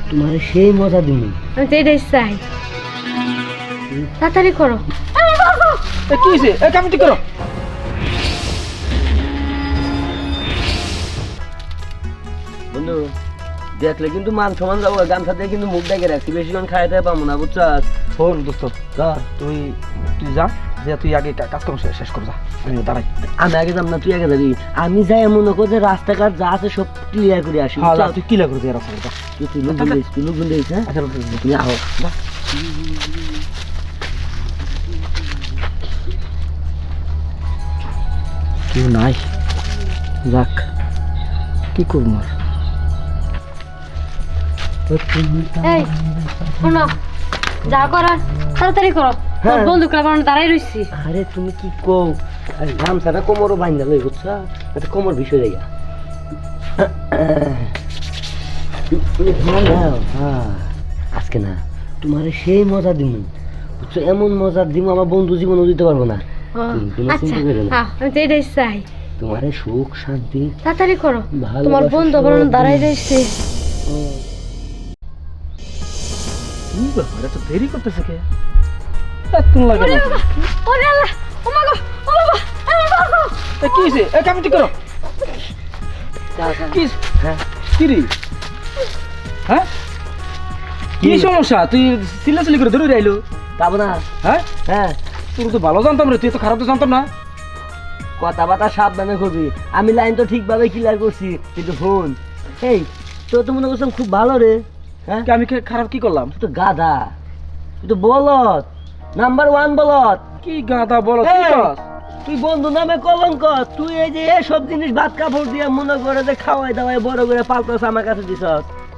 তোমার সেই মজা দিন। আমি তো এটাই চাই, তাড়াতাড়ি করো। কি হয়েছে? কাম ঠিক করো। বন্ধু দেখলে কিন্তু মান সমান যাবো, গামছা দিয়ে কিন্তু মুখ ডেকে রাখছি, বেশিক্ষণ খাইতে পাবো না, বুঝছাস? ফোন দোস্ত, তুই যা, যে তুই আগে কাজকর্ম শেষ কর, যা, আমি দাঁড়াই। আমি আগে যাব না, তুই আগে যাবি। আমি যাই মনে কর যে রাস্তাঘাট যা আছে সব ক্লিয়ার করে আসি। তুই কি লাগলো তুই রাস্তা? তুই লোক দিস, হ্যাঁ তুমি আহ। কেউ নাই, যাক কি করবো আর। এই শোনো, যা করার তাড়াতাড়ি করো, হ্যাঁ। বন্দুক লাগানো দাঁড়াই রইছি। আরে তুমি কি কও? আরে গামছাটা কোমরও বাইন্দা লই, বুঝছা? এটা কোমর বিষয় জায়গা। আজকে না তোমার সেই মজা দিম, বুঝছো? এমন মজা দিম আমার বন্ধু জীবনও দিতে পারবো না। আচ্ছা আমি তো এটাই চাই, তোমার সুখ শান্তি। তাড়াতাড়ি করো, ভালোবাসা তোমার বন্ধু বানানো দাঁড়াই রইছে। কি ব্যাপার, এত দেরি করতেছে কে? এতক্ষণ লাগে না। ওরে আল্লাহ, ও মা গো, ও বাবা, এই বাবা। কি হয়েছে? কাম ঠিক করো। কি হ্যাঁ কি রে? হ্যাঁ কি সমস্যা? তুই চিল্লাচিল্লি করে ধরে আইলো? যাবো না। হ্যাঁ হ্যাঁ তোর তো ভালো জানতাম রে, তুই তো খারাপ তো জানতাম না। কথাবার্তা সাবধানে করবি। আমি লাইন তো ঠিকভাবে ক্লিয়ার করছি, কিন্তু ফোন এই তোর তো মনে করছিলাম খুব ভালো রে। হ্যাঁ আমি খারাপ কি করলাম? তুই তো গাধা, তুই তো বলত, নাম্বার 1 বলত। কি গাধা বলো? তুই বন্ধু নামে কলঙ্ক। তুই এই যে এসব জিনিস ভাত কাপড় দিয়ে মনে করে যে খাওয়াই দাওয়াই বড় করে পাল্টাস আমার কাছে দিস।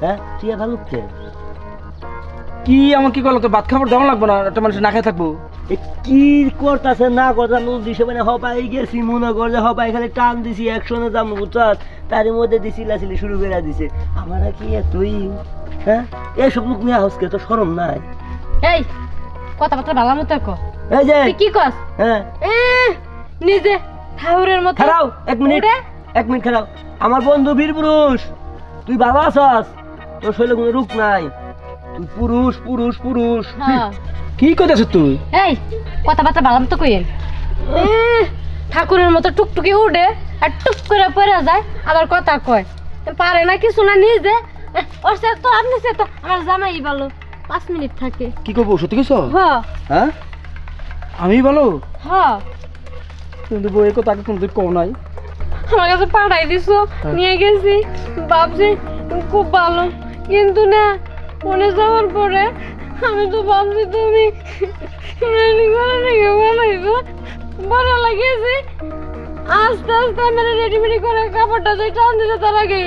হ্যাঁ তুই ভালো কি আমার কি করলো? তো ভাত খাবার দেওয়া লাগবে না, একটা মানুষ না খেয়ে থাকবো? কি করতেছে না কথা দিছে, মানে হবাই গেছি মনে কর যে হবাই খালি টান দিছি, একশনে যাম, বুঝছস? তার মধ্যে দিছিলাছিলি শুরু করে দিছে। আমার কি তুই হ্যাঁ এসব লোক নিয়ে হাউসকে তো শরম নাই? এই কথাবার্তা ভালো মতো কো। এই যে তুই কি কস? হ্যাঁ নিজে ঠাউরের মতো। খারাও 1 মিনিট, 1 মিনিট খারাও। আমার বন্ধু বীর পুরুষ, তুই ভালো আছস? তোর শরীরে কোনো রূপ নাই, তুই পুরুষ পুরুষ পুরুষ। হ্যাঁ কি কইতাছিস তুই? এই কথাবার্তা ভালো মতো কইেন। ঠাকুরের মতো টুকটুকি উঠে আর টুক করে পড়ে যায়, আবার কথা কয় পারে না কিছু না নিজে। ওর সে তো আপনি সে তো আমার জামাই ভালো, 5 মিনিট থাকে। কি করবো? সত্যি কইছ? হ্যাঁ আমি ভালো? হ্যাঁ কিন্তু বউ এই কথা আগে কোনদিন কও নাই। আমার কাছে পাঠাই দিছো, নিয়ে গেছি, ভাবছি খুব ভালো, কিন্তু না মনে যাওয়ার পরে আমি তো ভাবছি তুমি বড় লাগিয়েছি। আস্তে আস্তে আমি রেডিমেডি করে কাপড়টা যে টান দিতে তার আগে।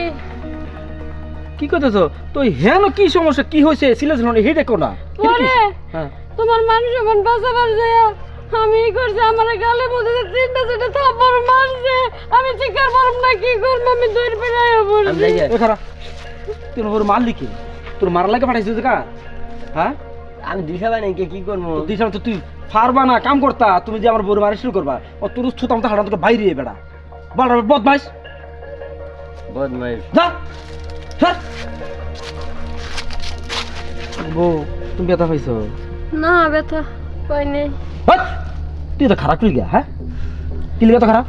কি কইতেছ তুই? হ্যাঁ কি সমস্যা? কি হয়েছে? সিলেছিল হে দেখো না। পরে হ্যাঁ তোমার মানুষ মন বাঁচাবার যায় আমি করছি, আমার গালে মধ্যে 3টা 4টা থাপ্পড় মারছে। আমি চিকার পারব না, কি করব? আমি দৌড় বেড়াইয়া পড়ছি। এ খারাপ, তোর বড় মারলি কি? তোর মারার লাগে পাঠাইছিস কা? হ্যাঁ আমি দিশা বাই নাই, কি করবো? দিশা তো তুই পারবা না কাম করতা। তুমি যে আমার বড় মারা শুরু করবা, ও তোর ছুতাম তো হাড়া তোকে বাইরে বেড়া বড় বদমাইশ বদমাইশ। যা স্যার। বউ তুমি ব্যথা পাইছো? না ব্যথা পাই নাই। তুই তো খারাপ গিয়া। হ্যাঁ কি লিগা তো খারাপ?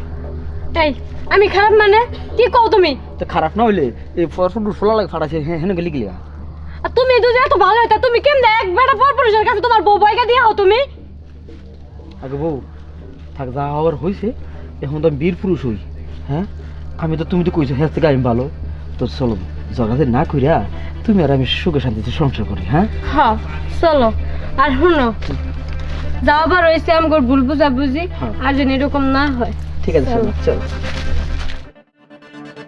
এই আমি খারাপ মানে কি কও তুমি? তো খারাপ না হইলে এই ফরফুট ফোলা লাগে ফাটাইছে, হ্যাঁ হেন গেলি গিয়া। আর তুমি দুজন এত ভালো হইতা, তুমি কেমনে এক বেটা পরপুরুষের কাছে তোমার বউ বইকা দিয়া হও তুমি? আগে বউ থাক, যা হওয়ার হয়েছে, এখন তো আমি বীর পুরুষ হই। হ্যাঁ তুমি তো কইছো হ্যাঁ থেকে আমি ভালো, তো চলো জগাতে না কইরা তুমি আর আমি সুখে শান্তিতে সংসার করি। হ্যাঁ হ্যাঁ চলো। আর শুনো, যাওয়াবার হয়েছে আমার ভুল বুঝা বুঝি, আর যেন এরকম না হয়। ঠিক আছে, চলো।